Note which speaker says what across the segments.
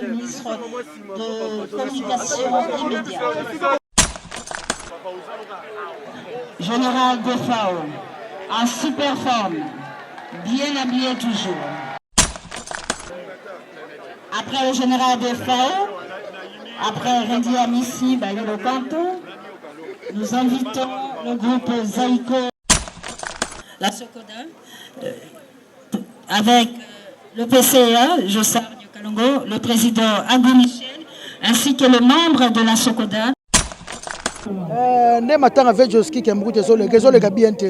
Speaker 1: Le ministre de Communication immédiate. Général Defao, en super forme, bien habillé toujours. Après le général Defao, après Redi Amissi Bayolo Kanto, nous invitons le groupe Zaïko, la Sokoda, avec le PCA, Jossar Kalongo, le président Agou Michel, ainsi que le membre de la Sokoda.
Speaker 2: Ne matanga avec Joski qui est désolé, désolé Gabiente.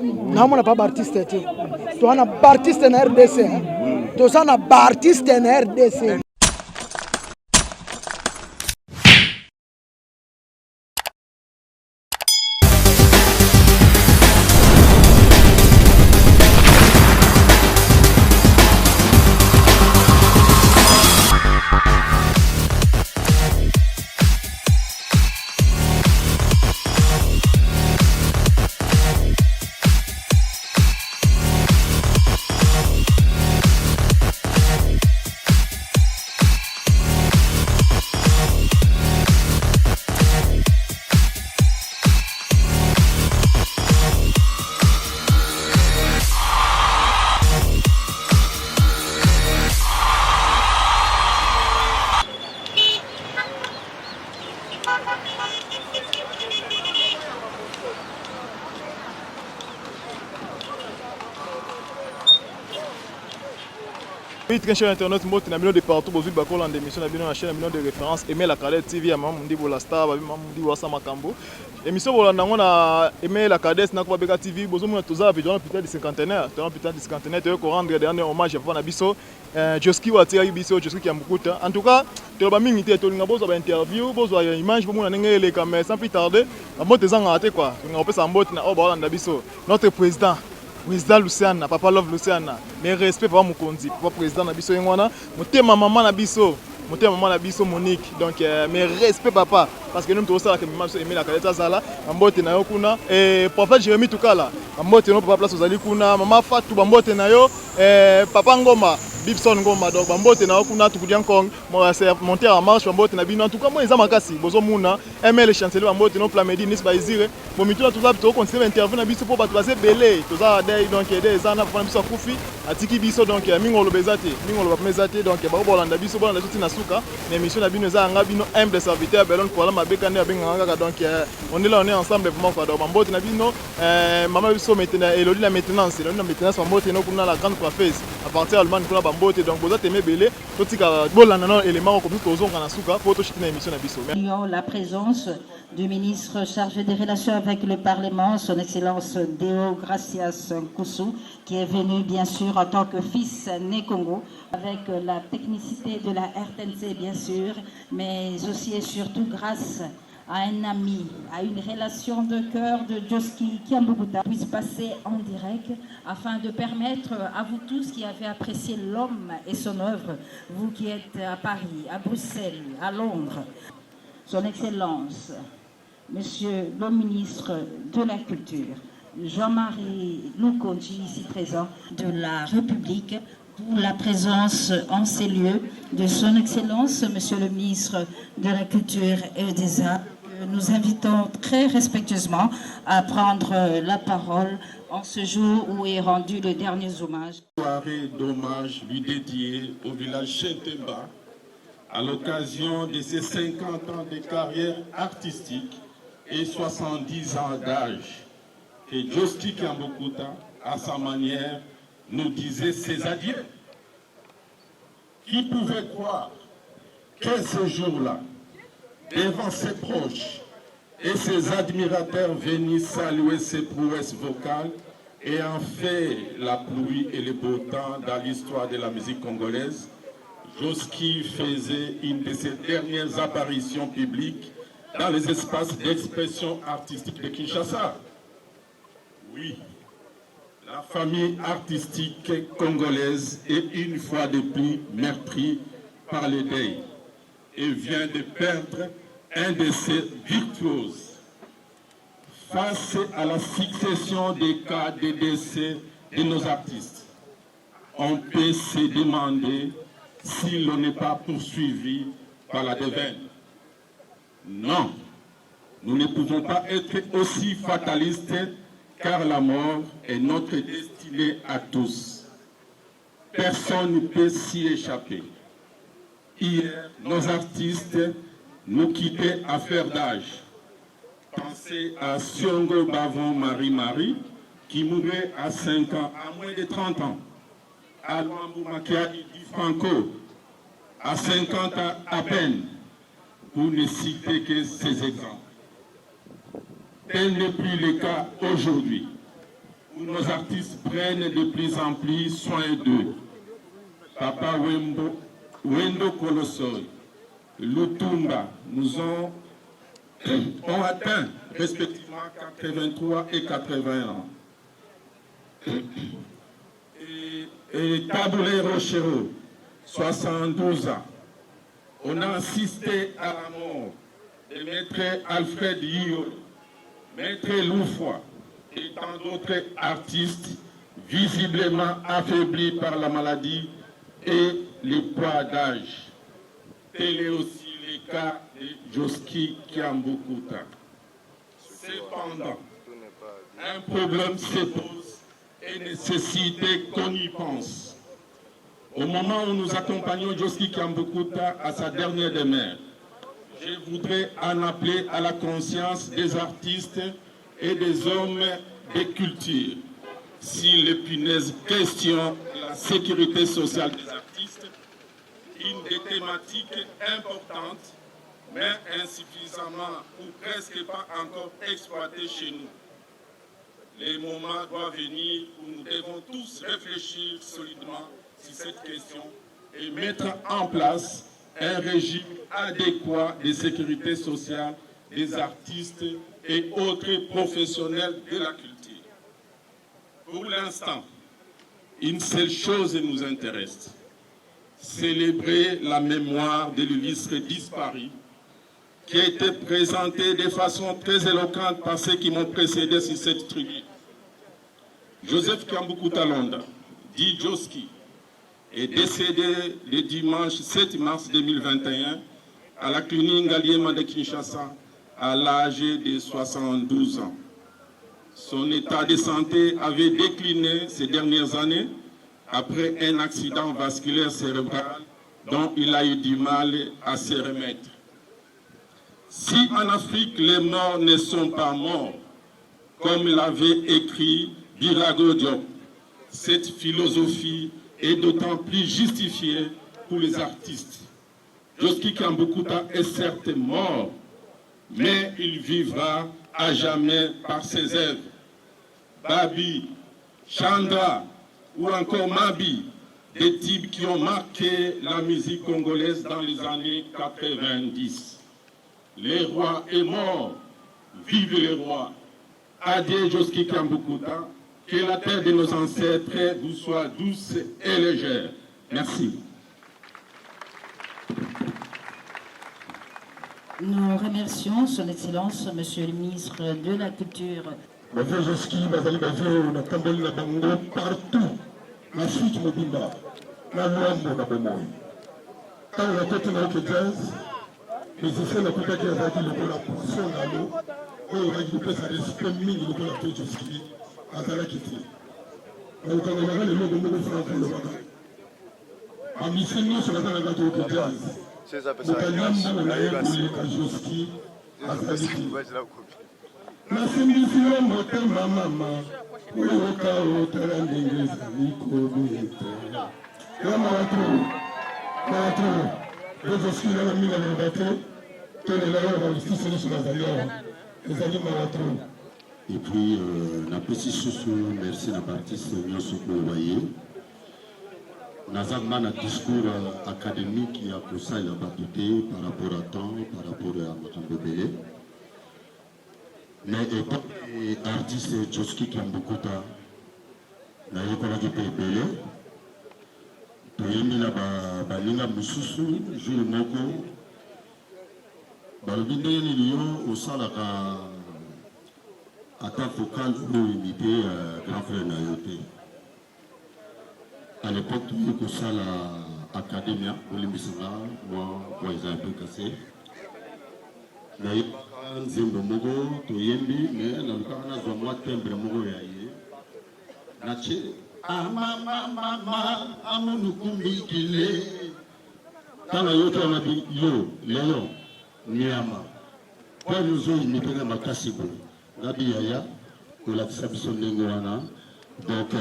Speaker 2: Non, on n'a pas d'artiste. Tu as un artiste en RDC. Tu as un artiste en RDC.
Speaker 3: Oui, très cher internet, moi, tu as mis de partout, vous avez vu des émissions, la chaîne de référence, Aimé la cadette TV, à Mamundi la star, à Mamundi Wassama Kambo. Émission, on a Aimé la cadette, na kwa Beka TV, vous avez tous vu dans putain de cinquantenaire, dans putain de cinquantenaire, tu veux rendre dernier hommage à Fana Bisso, Joski Watia Bisso, Joski qui a beaucoup. En tout cas, tu as mis une interview, vous avez une image, vous avez les caméras, sans plus tarder, à bon tes engagés quoi, on peut s'en botter, on va Bisso, notre président. Président Luciana, papa love Luciana, mais respect pour mon condi, papa président Nabiso Yengwana, mon maman Nabiso, maman Nabiso Monique, donc mais respect papa, parce que nous tous ça que maman aimé la caleta zala, ambote na yo kuna, et prophète Jérémie Tukala, ambote no papa place ozali kuna, maman Fatou ambote na yo, papa Ngoma, Bibson Ngoma, donc ambote na yo kuna tukudia Kong, monter en marche ambote na bino, en tout cas moi eza makasi, bozo muna, aimer le chancelier ambote no Plamedi Nis Baizire, bon mituna tout ça to continuer interview na biso pour ba passer belé, tout ça donc des ana fana biso kufi atiki biso donc mingolo bezate mingolo bamezate donc ba bolanda biso bolanda tuti na suka mais mission na bino za nga bino humble serviteur belon pour la mabeka ne benga nga donc on est ensemble vraiment quoi donc mbote na bino maman biso maintenant elodi la maintenance mbote no kuna la grande coiffeuse à partir allemand kuna bambote donc boza teme belé totika bolanda no élément comme tozonga na suka pour to chitina émission na biso.
Speaker 1: La présence du ministre chargé des relations avec le Parlement, son Excellence Deo Gracias Koussou, qui est venu bien sûr en tant que fils né Congo, avec la technicité de la RTNC bien sûr, mais aussi et surtout grâce à un ami, à une relation de cœur de Joski Kiambukuta puisse passer en direct afin de permettre à vous tous qui avez apprécié l'homme et son œuvre, vous qui êtes à Paris, à Bruxelles, à Londres, son Excellence, Monsieur le ministre de la Culture, Jean-Marie Loukonji, ici présent, de la République, pour la présence en ces lieux de son Excellence, Monsieur le ministre de la Culture et des Arts. Nous invitons très respectueusement à prendre la parole en ce jour où est rendu le dernier hommage.
Speaker 4: Soirée d'hommage lui dédiée au village Chentemba à l'occasion de ses 50 ans de carrière artistique et 70 ans d'âge. Et Joski Kiambukuta, à sa manière, nous disait ses adieux. Qui pouvait croire que ce jour-là, devant ses proches et ses admirateurs venus saluer ses prouesses vocales et en fait la pluie et le beau temps dans l'histoire de la musique congolaise, Joski faisait une de ses dernières apparitions publiques dans les espaces d'expression artistique de Kinshasa. Oui, la famille artistique congolaise est une fois de plus meurtrie par le deuil et vient de perdre un de ses virtuoses. Face à la succession des cas de décès de nos artistes, on peut se demander si l'on n'est pas poursuivi par la déveine. Non, nous ne pouvons pas être aussi fatalistes car la mort est notre destinée à tous. Personne ne peut s'y échapper. Hier, nos artistes nous quittaient à faire d'âge. Pensez à Siongo Bavon Marie-Marie qui mourait à 5 ans, à moins de 30 ans. À Luambo Makiadi Di Franco, à 50 ans à peine, pour ne citer que ces exemples. Tel n'est plus le cas aujourd'hui, où nos artistes prennent de plus en plus soin d'eux. Papa Wendo Kolosoy, Lutumba nous ont atteint respectivement 83 et 81 ans. Et Taboulé Rochero, 72 ans. On a assisté à la mort de Maître Alfred Yio, Maître Loufoy et tant d'autres artistes visiblement affaiblis par la maladie et le poids d'âge. Tel est aussi le cas de Joski Kiambukuta. Cependant, un problème se pose et nécessite qu'on y pense. Au moment où nous accompagnons Joski Kiambukuta à sa dernière demeure, je voudrais en appeler à la conscience des artistes et des hommes de culture. Si l'épineuse question de la sécurité sociale des artistes, une des thématiques importantes, mais insuffisamment ou presque pas encore exploitée chez nous. Les moments doivent venir où nous devons tous réfléchir solidement sur cette question et mettre en place un régime adéquat de sécurité sociale des artistes et autres professionnels de la culture. Pour l'instant, une seule chose nous intéresse, célébrer la mémoire de l'illustre disparu qui a été présenté de façon très éloquente par ceux qui m'ont précédé sur cette tribune. Joseph Kiambukuta Londa, dit Joski, est décédé le dimanche 7 mars 2021 à la clinique Ngaliema de Kinshasa à l'âge de 72 ans. Son état de santé avait décliné ces dernières années après un accident vasculaire cérébral dont il a eu du mal à se remettre. Si en Afrique les morts ne sont pas morts, comme l'avait écrit Birago Diop, cette philosophie est d'autant plus justifiée pour les artistes. Joski Kiambukuta est certes mort, mais il vivra à jamais par ses œuvres. Babi, Chandra ou encore Mabi, des types qui ont marqué la musique congolaise dans les années 90. Les rois est mort, vive les rois. Adieu Joski Kiambukuta, que la terre de nos ancêtres vous soit douce et légère. Merci.
Speaker 1: Nous remercions Son Excellence, Monsieur le ministre de la Culture.
Speaker 5: Bavio Joski, Bazali Bavio, na Kamboli na Bango, partout, na Afrique Mobimba, na Luambo na Bomoi. Quand on a côté na jazz, les effets na côté qui a dit le la portion na l'eau, on a dit que ça respect mingi le la Bavio Joski, à Zalakiti. Donc quand on a le logo de Franco le Baga. En mission sur la Zalakiti au jazz. C'est ça, c'est ça. Nasimbisio motema mama uyoka otala ndenge ezali kobeta ya maratro ezosikila na mina loba te tolela oyo bajustice nyonso bazali awa ezali maratro.
Speaker 6: Et puis napesi susu merci na baartiste nyonso koyobaye nazanga na discours académique ya kosalela bato te par rapport à temps, par rapport à makambo ebele. Mais étant artiste Joski Kiambukuta, nayekolaki mpe ebele toyembi na baninga mosusu jour moko balobi ndenge nini yo osalaka ata vocal oyo imite grand frère na yo te. À l'époque toyei kosala Academia, Olimbisanga, moi, ils ont un peu cassé. Nzembo Mogo, Toyembi, mais dans le cas, on a moi timbre Mogo yaye. Nache, mama, amunukumbi kile. Tana yoto on a dit yo, Léon, Niama. Pour nous autres, nous prenons ma cassibo. Nabi Yaya, pour la sabiso Nengoana. Donc,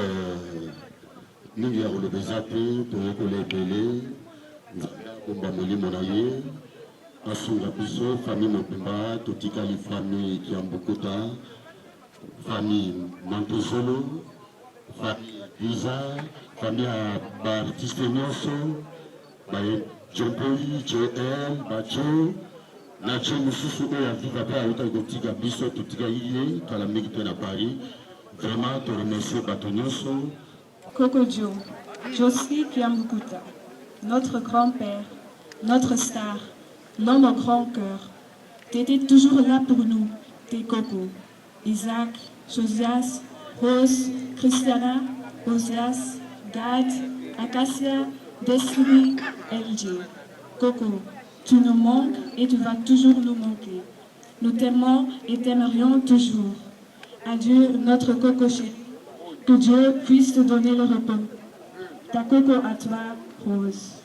Speaker 6: nous y avons le Bézapé, pour les Bélé, nous avons les Monaye. Asunga Biso, famille Mopemba, Totika les familles qui ont beaucoup de famille Mantosolo, famille Visa, famille Baptiste Nyoso, Djopoli, Joel, Bacho, Nacho Moussousou, et à vivre à Outa Gotika Biso, Totika Iye, Kalamik à Paris. Vraiment, te remercier Batonyoso.
Speaker 7: Kokodjo, Joski Kiambukuta, notre grand-père, notre star. L'homme au grand cœur, tu étais toujours là pour nous, tes cocos. Isaac, Josias, Rose, Christiana, Osias, Gad, Acacia, Destiny, LJ. Coco, tu nous manques et tu vas toujours nous manquer. Nous t'aimons et t'aimerions toujours. Adieu notre Coco chéri. Que Dieu puisse te donner le repos. Ta Coco à toi, Rose.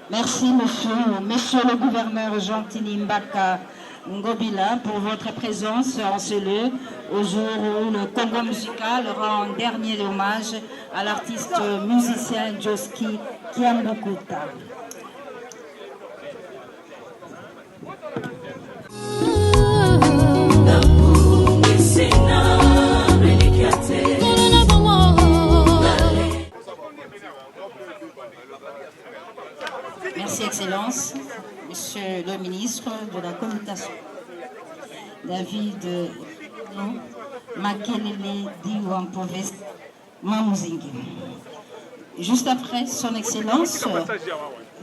Speaker 1: Merci, monsieur le gouverneur Gentili Mbaka Ngobila, pour votre présence en ce lieu, au jour où le Congo musical rend un dernier hommage à l'artiste musicien Joski Kiambukuta. Merci, Excellence, Monsieur le ministre de la Communication, David Makelele Diwampoves Mamouzingi. Juste après, Son Excellence,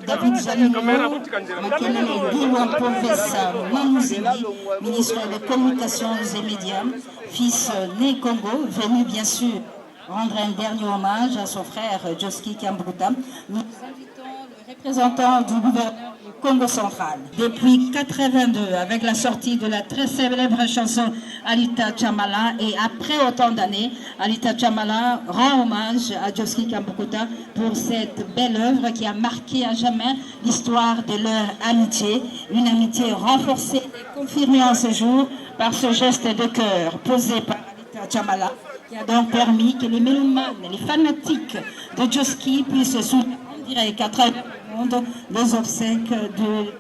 Speaker 1: David Jalino Makelele Diwampoves Mamouzingi, ministre des Communications et Médias, fils né Congo, venu bien sûr rendre un dernier hommage à son frère Joski Kiambukuta. Nous invitons le représentant du gouvernement du Congo central. Depuis 1982, avec la sortie de la très célèbre chanson Alita Chamala, et après autant d'années, Alita Chamala rend hommage à Joski Kiambukuta pour cette belle œuvre qui a marqué à jamais l'histoire de leur amitié, une amitié renforcée et confirmée en ce jour par ce geste de cœur posé par Alita Chamala, qui a donc permis que les mélomanes, les fanatiques de Joski puissent soutenir en direct à travers le monde les obsèques de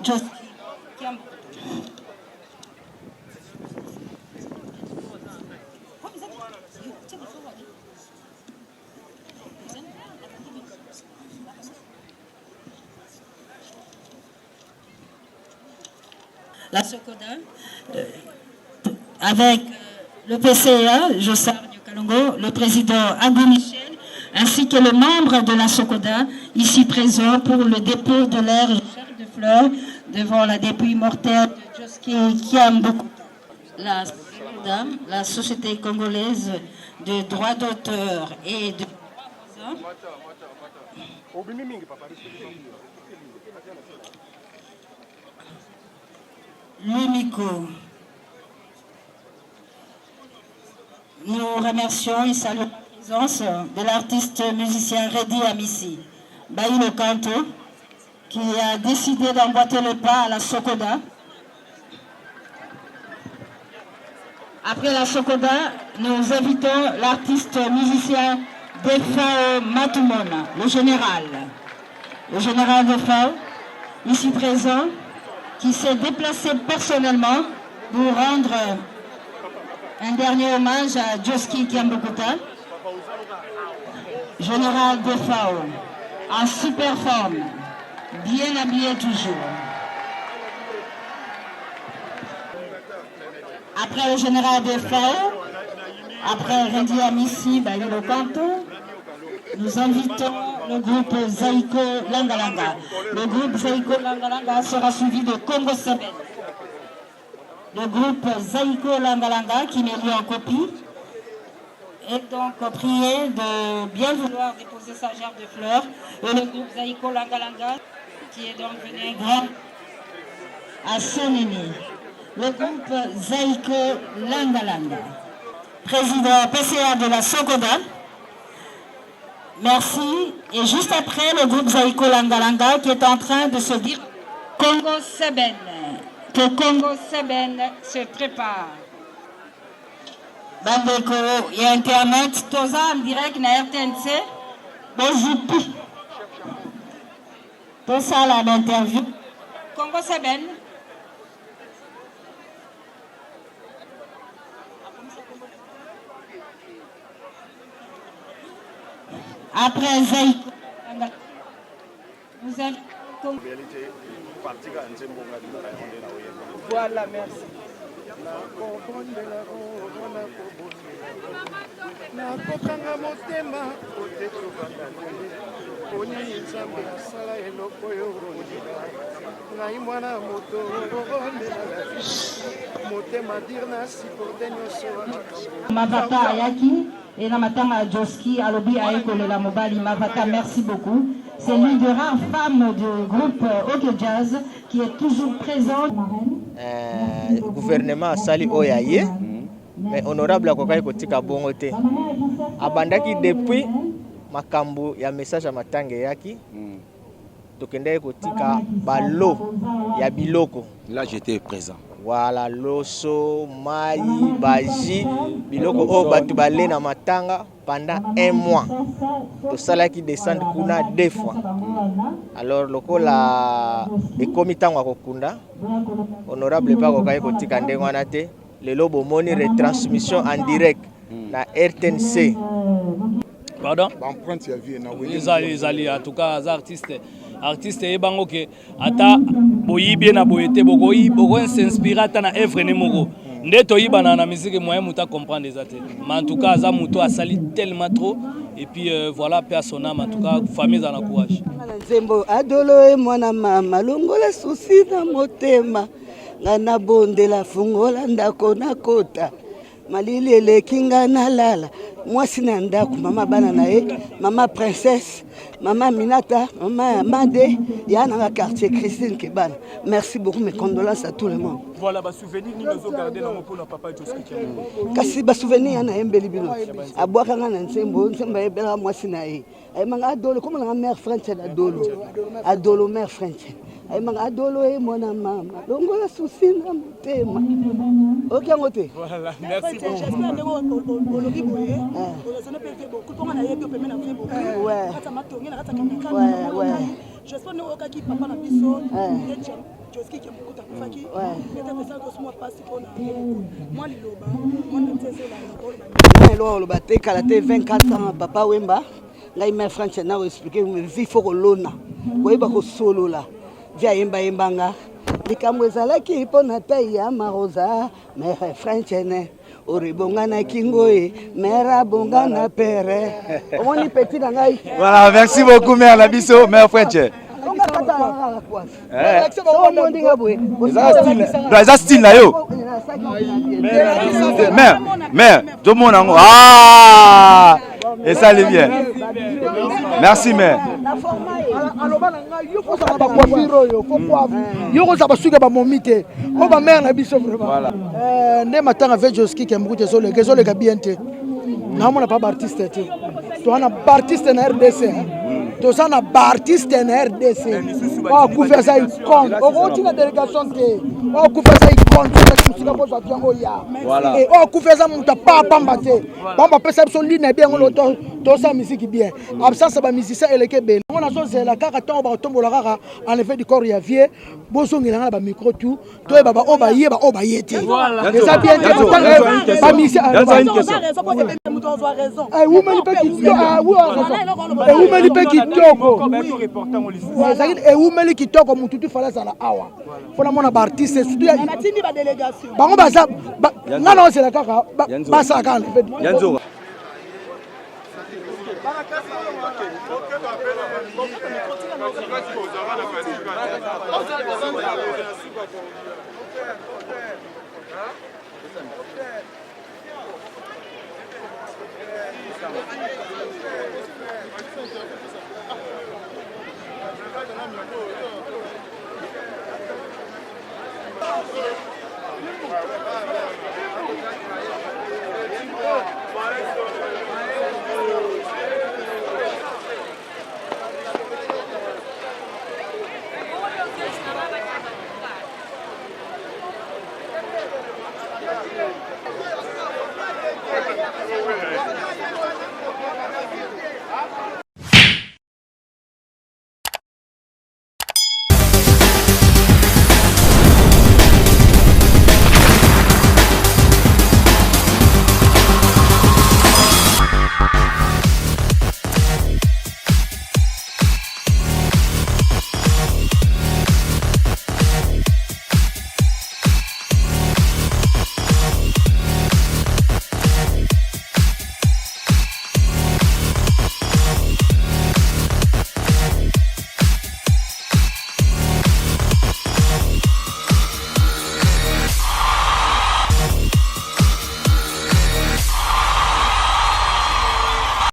Speaker 1: Joski. La Sokoda, avec le PCA, Jossar Kalongo, le président Agou Michel, ainsi que les membres de la Sokoda, ici présents pour le dépôt de leur chair de fleurs devant la dépouille mortelle de Joski Kiambukuta. La Sokoda, la Société congolaise de droits d'auteur et de l'UMICO. Nous remercions et saluons la présence de l'artiste musicien Redi Amissi, Baïlo Kanto, qui a décidé d'emboîter le pas à la Sokoda. Après la Sokoda, nous invitons l'artiste musicien Defao Matumona, le général Defao, ici présent, qui s'est déplacé personnellement pour rendre un dernier hommage à Joski Kiambukuta, général de FAO, en super forme, bien habillé toujours. Après le général de FAO, après Rendi Amissi, Baïlo Kanto, nous invitons le groupe Zaïko Langalanga. Le groupe Zaïko Langalanga sera suivi de Congo Sebel. Le groupe Zaïko Langalanga, qui m'est lu en copie, est donc prié de bien vouloir déposer sa gerbe de fleurs. Et le groupe Zaïko Langalanga, qui est donc venu grand à son aîné. Le groupe Zaïko Langalanga, président PCA de la Sokoda. Merci. Et juste après, le groupe Zaïko Langalanga qui est en train de se dire Congo Seben. Que Congo Seben se prépare. Bandeko et Internet, Toza en direct na RTNC. Bonjour. Tout ça là l'interview. Congo Seben. Après Zaïko, vous avez...
Speaker 2: Voilà, merci.
Speaker 1: Mavata Ayaki et la matanga Joski Alobi Aekolela Mobali Mavata, merci beaucoup. C'est l'une des rares femmes du groupe OK Jazz qui est toujours présente.
Speaker 8: Gouvernement Sali Oyaye, mais honorable Akokai Kotika Bongote. Abandaki depuis makambo ya message à matange yaki. Tokende Kotika Balo ya Biloko.
Speaker 9: Là j'étais présent.
Speaker 8: Voilà, loso, maï, baji, biloko o batu balé na matanga pendant 1 mois. Tout ça qui descend kuna 2 fois. Alors loko la de comitant wa kokunda, honorable pa kokai kotika ndengwana te, le lobo moni retransmission en direct na RTNC.
Speaker 10: Pardon?
Speaker 9: Empreinte ya vie na
Speaker 10: les alliés en tout cas les artistes et bango ke ata boyibi na boyete boko s'inspire ata na œuvre ne moko ndeto yibana na musique moyen muta comprendre des athées mais en tout cas za muto a sali tellement trop et puis voilà personnel en tout cas famille za na courage
Speaker 11: nzembo adolo e mwana mama longola susi na motema ngana bondela fungola ndako na kota malili elekinga na lala mwasi na ndako mama bana na ye mama princesse Maman Minata, maman Mande, il y a dans le quartier Christine Kebana. Merci beaucoup, mes condolences à tout le monde.
Speaker 3: Voilà, bah souvenir nous nous garder dans mon papa Joski.
Speaker 11: Kasi ba souvenir na embeli bino. Aboka ngana nsembo, nsemba ebela mwasi na ye. Ay manga adolo, comme la mère French adolo. Adolo mère French. Ay manga adolo e mona mama. Longola susi na motema. OK ngote.
Speaker 3: Voilà, merci beaucoup.
Speaker 12: J'espère que olobi boye. Olazana pe beaucoup pour na yebi pe mena beaucoup.
Speaker 11: Ouais.
Speaker 12: J'espère que papa na biso Joski qui beaucoup takufaki peut-être ça que moi passe pour moi liloba moi ntezela
Speaker 11: na lo bate kala te 24 ans papa Wemba ngai mère French na expliquer me vie faut kolona koyeba ko solo la via yemba yembanga likambo ezalaki pona tai ya marosa mère French ne Oribonga na kingoe, mère bonga na père. Omoni petit na ngai.
Speaker 9: Voilà, merci beaucoup mère Labiso, mère French. Ça style là yo. Mère, tout le monde en ah, et ça allait bien. Merci mère.
Speaker 2: Voilà. Ne matanga avec Joski qui mbuku tezo le gabiente. Na mona pas artiste te. To ana artiste na RDC. To sana artiste na RDC. okufa eza icône okotina délégation te okufa eza icône soki mosika kozwa yango ya okufa eza moto apapamba te bamba apesa biso line bien ngo tosala misiki bien absence bamusicien eleke ebele ngo nazozela kaka ntango bakotombola kaka enlevé du corps ya vie bozongelanga na bamicro tu toyeba baoyo bayeba oyo baye te eza bien te bamusicien ewumeli mpe kitoko ewumeli kitoko motu tu fala azala awa mpona mona baartiste bango baza nga na ozela kaka basala kaka